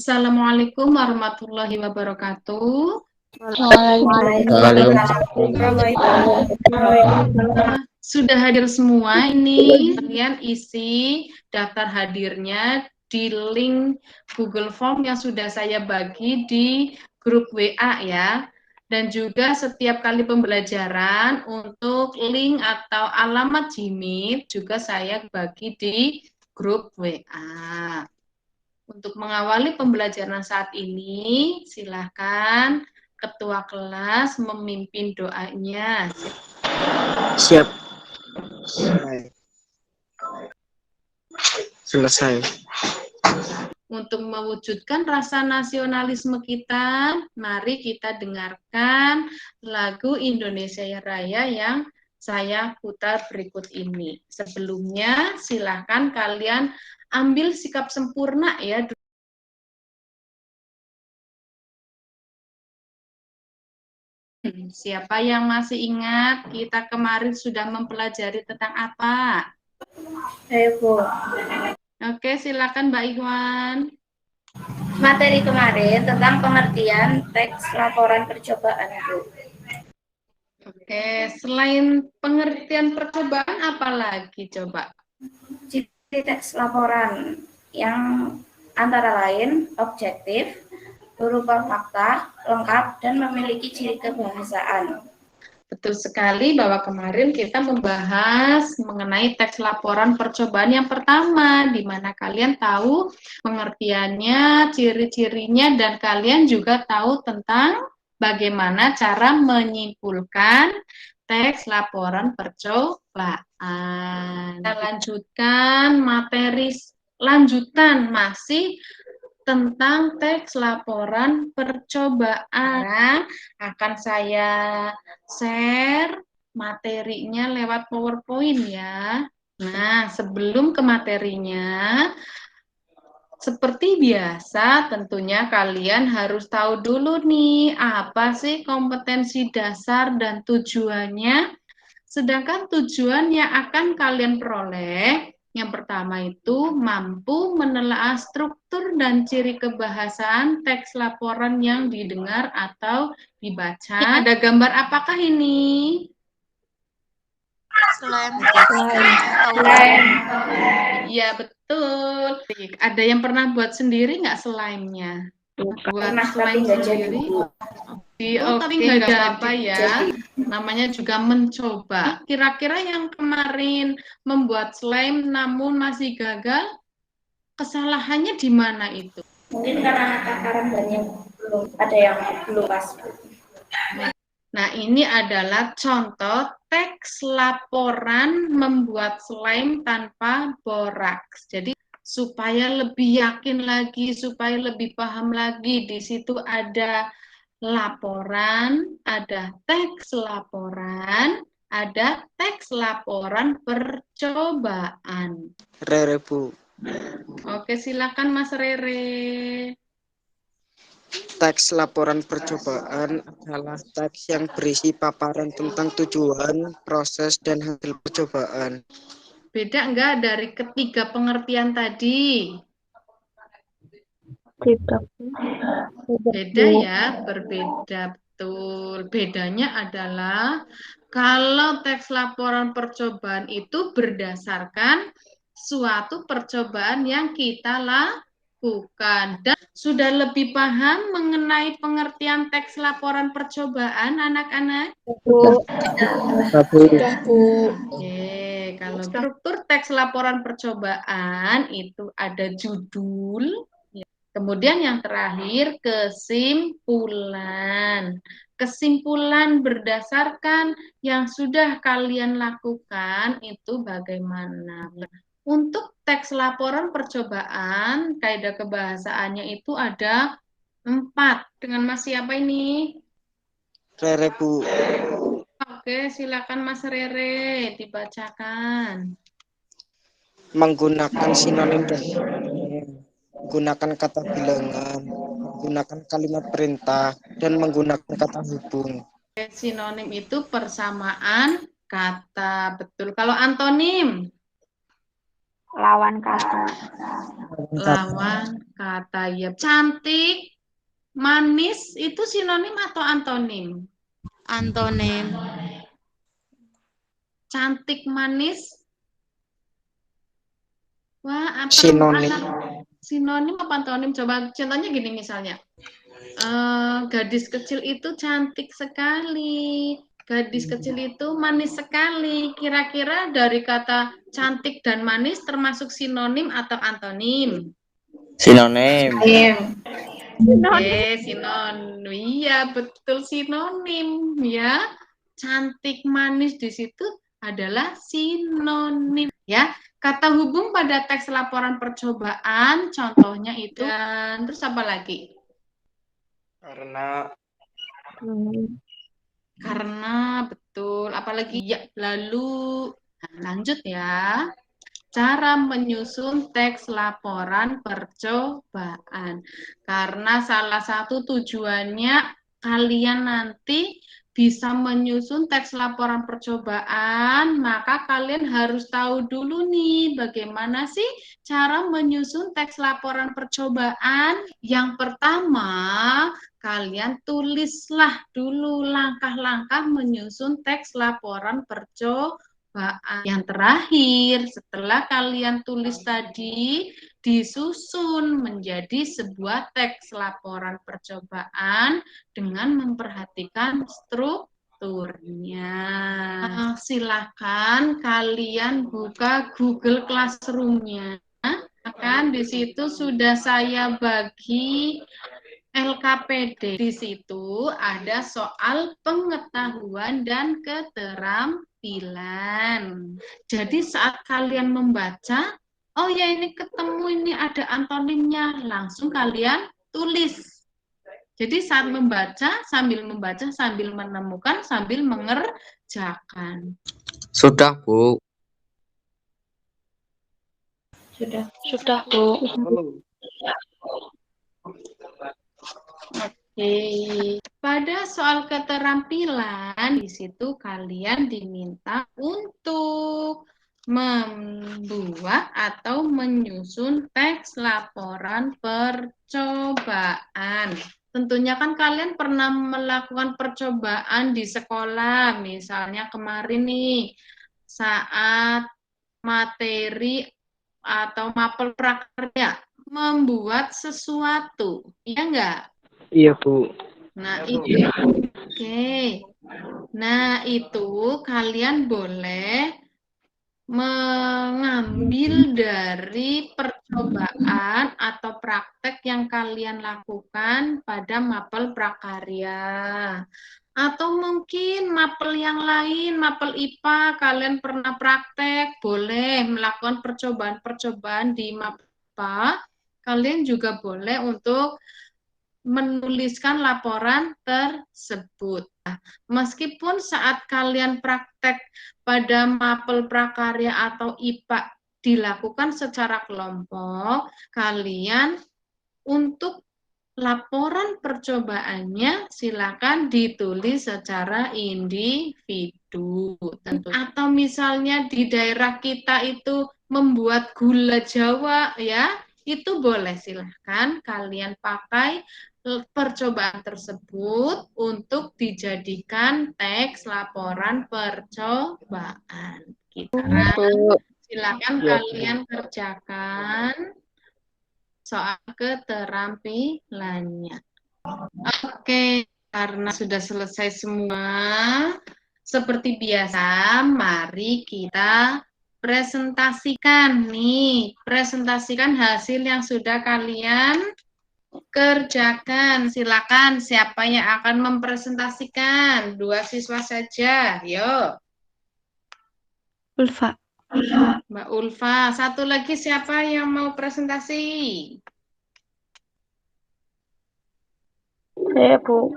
Assalamualaikum warahmatullahi wabarakatuh. Sudah hadir semua ini, kalian isi daftar hadirnya di link Google Form yang sudah saya bagi di grup WA ya. Dan juga setiap kali pembelajaran untuk link atau alamat Gmeet juga saya bagi di grup WA. Untuk mengawali pembelajaran saat ini, silakan Ketua kelas memimpin doanya. Siap. Selesai. Untuk mewujudkan rasa nasionalisme kita, mari kita dengarkan lagu Indonesia Raya yang saya putar berikut ini. Sebelumnya, silakan kalian ambil sikap sempurna ya. Siapa yang masih ingat kita kemarin sudah mempelajari tentang apa? Ayo, Bu. Oke, silakan Mbak Iwan. Materi kemarin tentang pengertian teks laporan percobaan, Bu. Oke, selain pengertian percobaan apa lagi coba? Ciri teks laporan yang antara lain objektif, berupa fakta, lengkap, dan memiliki ciri kebahasaan. Betul sekali bahwa kemarin kita membahas mengenai teks laporan percobaan yang pertama, di mana kalian tahu pengertiannya, ciri-cirinya, dan kalian juga tahu tentang bagaimana cara menyimpulkan teks laporan percobaan. Kita lanjutkan materi lanjutan masih tentang teks laporan percobaan. Akan saya share materinya lewat PowerPoint ya. Nah, sebelum ke materinya, seperti biasa tentunya kalian harus tahu dulu nih, apa sih kompetensi dasar dan tujuannya. Sedangkan tujuan yang akan kalian peroleh, yang pertama itu mampu menelaah struktur dan ciri kebahasaan teks laporan yang didengar atau dibaca. Ada gambar apakah ini? Slime. Iya, betul. Ada yang pernah buat sendiri nggak slime-nya? Buat slime sendiri? Oke, nggak apa-apa ya. Namanya juga mencoba. Kira-kira yang kemarin membuat slime namun masih gagal, kesalahannya di mana itu? Mungkin karena takaran banyak belum ada yang belum pas. Nah, ini adalah contoh teks laporan membuat slime tanpa boraks. Jadi, supaya lebih yakin lagi, supaya lebih paham lagi, di situ ada laporan, ada teks laporan, ada teks laporan percobaan. Rere, Bu. Oke, silakan Mas Rere. Teks laporan percobaan adalah teks yang berisi paparan tentang tujuan, proses, dan hasil percobaan. Beda enggak dari ketiga pengertian tadi? Beda ya, berbeda betul. Bedanya adalah kalau teks laporan percobaan itu berdasarkan suatu percobaan yang kita lakukan. Dan sudah lebih paham mengenai pengertian teks laporan percobaan, anak-anak? Sudah, Bu. Oke, kalau struktur teks laporan percobaan itu ada judul, kemudian yang terakhir kesimpulan. Kesimpulan berdasarkan yang sudah kalian lakukan itu bagaimana. Untuk teks laporan percobaan, kaidah kebahasaannya itu ada 4. Dengan Mas siapa ini? Rere, Bu. Oke, silakan Mas Rere dibacakan. Menggunakan sinonim dan menggunakan kata bilangan, menggunakan kalimat perintah, dan menggunakan kata hubung. Sinonim itu persamaan kata, betul. Kalau antonim? Lawan kata. Lawan kata. Ya, cantik, manis itu sinonim atau antonim? Antonim. Cantik, manis. Wah, Sinonim. sinonim apa antonim? Coba contohnya gini misalnya. Gadis kecil itu cantik sekali. Gadis kecil itu manis sekali. Kira-kira dari kata cantik dan manis termasuk sinonim atau antonim? Sinonim. Oke, sinonim. Iya, betul sinonim ya. Cantik manis di situ adalah sinonim ya. Kata hubung pada teks laporan percobaan contohnya itu dan terus apa lagi? Karena betul, apalagi ya, lalu lanjut ya. Cara menyusun teks laporan percobaan. Karena salah satu tujuannya kalian nanti bisa menyusun teks laporan percobaan, maka kalian harus tahu dulu nih bagaimana sih cara menyusun teks laporan percobaan. Yang pertama, kalian tulislah dulu langkah-langkah menyusun teks laporan percobaan. Yang terakhir, setelah kalian tulis tadi, disusun menjadi sebuah teks laporan percobaan dengan memperhatikan strukturnya. Silakan kalian buka Google Classroom-nya. Kan di situ sudah saya bagi LKPD. Di situ ada soal pengetahuan dan keterampilan. Jadi saat kalian membaca, oh ya ini ketemu ini ada antonimnya, langsung kalian tulis. Jadi saat membaca sambil menemukan, sambil mengerjakan. Sudah, Bu. Sudah, Bu. Oke. Pada soal keterampilan, di situ kalian diminta untuk membuat atau menyusun teks laporan percobaan. Tentunya kan kalian pernah melakukan percobaan di sekolah, misalnya kemarin nih, saat materi atau mapel prakarya, membuat sesuatu, iya enggak? Iya, Bu. Nah, itu. Oke. Nah, itu kalian boleh mengambil dari percobaan atau praktek yang kalian lakukan pada mapel prakarya. Atau mungkin mapel yang lain, mapel IPA, kalian pernah praktek, boleh melakukan percobaan-percobaan di MAPA. Kalian juga boleh untuk menuliskan laporan tersebut. Meskipun saat kalian praktek pada mapel prakarya atau IPA dilakukan secara kelompok, kalian untuk laporan percobaannya silakan ditulis secara individu. Atau misalnya di daerah kita itu membuat gula Jawa ya, itu boleh silahkan kalian pakai percobaan tersebut untuk dijadikan teks laporan percobaan. Silakan kalian kerjakan soal keterampilannya. Oke, karena sudah selesai semua, seperti biasa, mari kita presentasikan nih, presentasikan hasil yang sudah kalian kerjakan. Silakan siapa yang akan mempresentasikan? 2 siswa saja. Yo. Ulfa. Mbak Ulfa. Satu lagi siapa yang mau presentasi? Saya, Bu.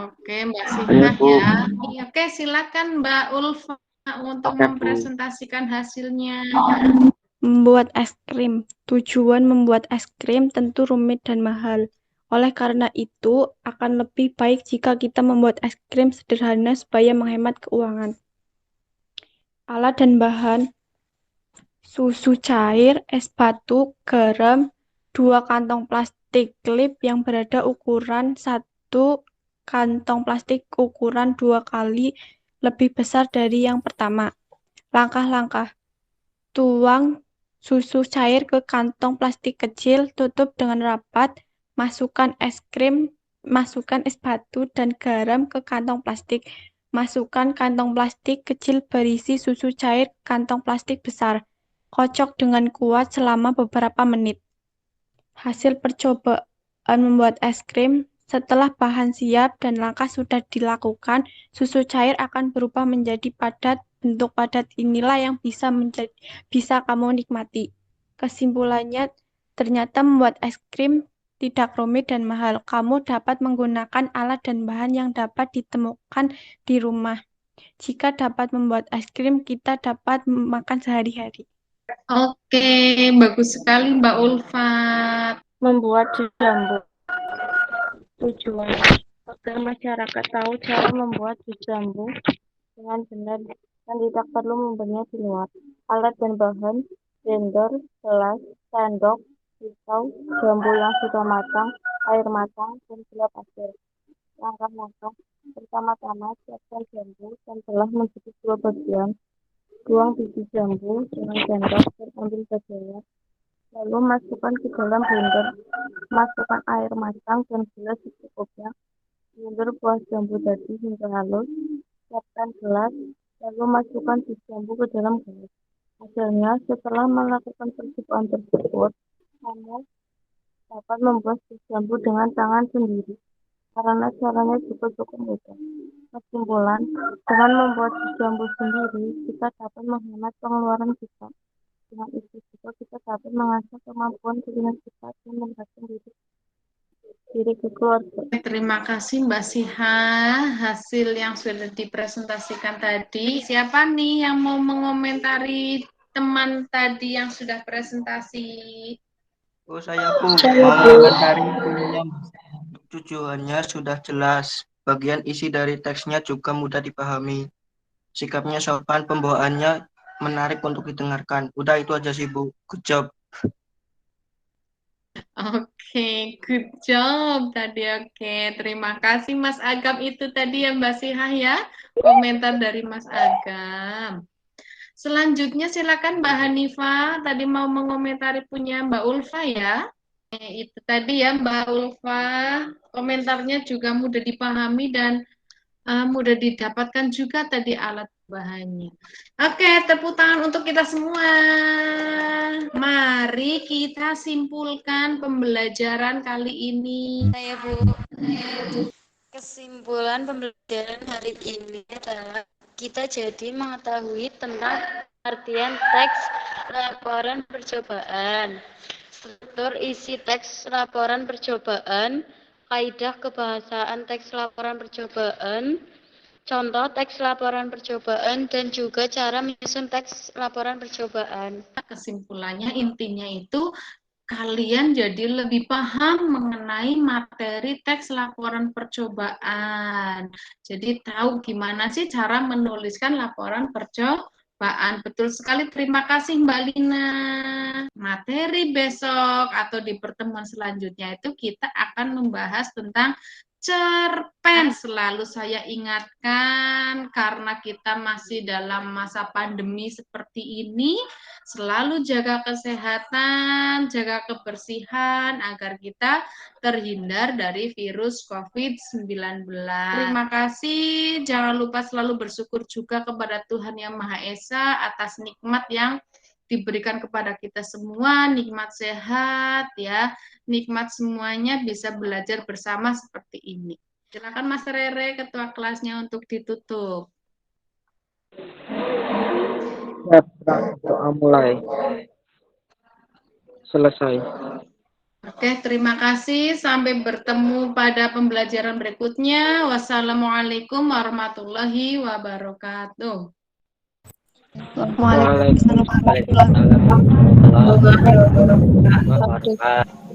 Oke, Mbak Sifah ya. Oke, silakan Mbak Ulfa untuk mempresentasikan hasilnya. Membuat es krim. Tujuan membuat es krim tentu rumit dan mahal. Oleh karena itu, akan lebih baik jika kita membuat es krim sederhana supaya menghemat keuangan. Alat dan bahan susu cair, es batu, garam, 2 kantong plastik klip yang berada ukuran 1 kantong plastik ukuran 2 kali lebih besar dari yang pertama. Langkah-langkah. Tuang susu cair ke kantong plastik kecil, tutup dengan rapat, masukkan es krim, masukkan es batu dan garam ke kantong plastik. Masukkan kantong plastik kecil berisi susu cair ke kantong plastik besar. Kocok dengan kuat selama beberapa menit. Hasil percobaan membuat es krim. Setelah bahan siap dan langkah sudah dilakukan, susu cair akan berubah menjadi padat. Bentuk padat inilah yang bisa kamu nikmati. Kesimpulannya, ternyata membuat es krim tidak rumit dan mahal. Kamu dapat menggunakan alat dan bahan yang dapat ditemukan di rumah. Jika dapat membuat es krim, kita dapat makan sehari-hari. Oke, bagus sekali Mbak Ulfat. Membuat jus jambu. Tujuan agar masyarakat tahu cara membuat jus jambu dengan benar dan tidak perlu membelinya di luar. Alat dan bahan: blender, gelas, sendok, pisau, jambu yang sudah matang, air matang, dan gula pasir. Langkah-langkah: pertama-tama siapkan jambu dan telah menjadi 2 bagian. Tuang biji jambu dengan sendok dan ambil bagiannya. Lalu masukkan ke dalam blender. Masukkan air matang dan gula secukupnya. Blender buah jambu tadi hingga halus. Siapkan gelas. Lalu masukkan jus jambu ke dalam gelas. Hasilnya, setelah melakukan percobaan tersebut, kamu dapat membuat jus jambu dengan tangan sendiri, karena caranya juga cukup mudah. Kesimpulan, dengan membuat jus jambu sendiri, kita dapat menghemat pengeluaran kita. Dengan itu juga kita dapat mengasah kemampuan kuliner kita dan meningkatkan diri ke keluarga. Terima kasih Mbak Siha, hasil yang sudah dipresentasikan tadi. Siapa nih yang mau mengomentari teman tadi yang sudah presentasi? Oh, saya mau mengomentari ininya. Tujuannya sudah jelas. Bagian isi dari teksnya juga mudah dipahami. Sikapnya sopan, pembawaannya menarik untuk didengarkan. Udah itu aja sih Bu. Good job. Oke, good job tadi. Oke, terima kasih Mas Agam. Itu tadi ya Mbak Sihah ya, komentar dari Mas Agam. Selanjutnya silakan Mbak Hanifah, tadi mau mengomentari punya Mbak Ulfa ya. Itu tadi ya Mbak Ulfa, komentarnya juga mudah dipahami dan mudah didapatkan juga tadi alat bahannya. Oke, tepuk tangan untuk kita semua. Mari kita simpulkan pembelajaran kali ini. Saya Bu. Kesimpulan pembelajaran hari ini adalah kita jadi mengetahui tentang artian teks laporan percobaan, struktur isi teks laporan percobaan, kaidah kebahasaan teks laporan percobaan, contoh teks laporan percobaan, dan juga cara menyusun teks laporan percobaan. Kesimpulannya intinya itu kalian jadi lebih paham mengenai materi teks laporan percobaan. Jadi tahu gimana sih cara menuliskan laporan percobaan. Betul sekali, terima kasih Mbak Lina. Materi besok atau di pertemuan selanjutnya itu kita akan membahas tentang cerpen. Selalu saya ingatkan karena kita masih dalam masa pandemi seperti ini, selalu jaga kesehatan, jaga kebersihan agar kita terhindar dari virus COVID-19. Terima kasih, jangan lupa selalu bersyukur juga kepada Tuhan Yang Maha Esa atas nikmat yang diberikan kepada kita semua, nikmat sehat ya, nikmat semuanya bisa belajar bersama seperti ini. Silakan Mas Rere, ketua kelasnya untuk ditutup. Doa mulai. Selesai. Oke, terima kasih. Sampai bertemu pada pembelajaran berikutnya. Wassalamualaikum warahmatullahi wabarakatuh. Waalaikumsalam warahmatullahi wabarakatuh.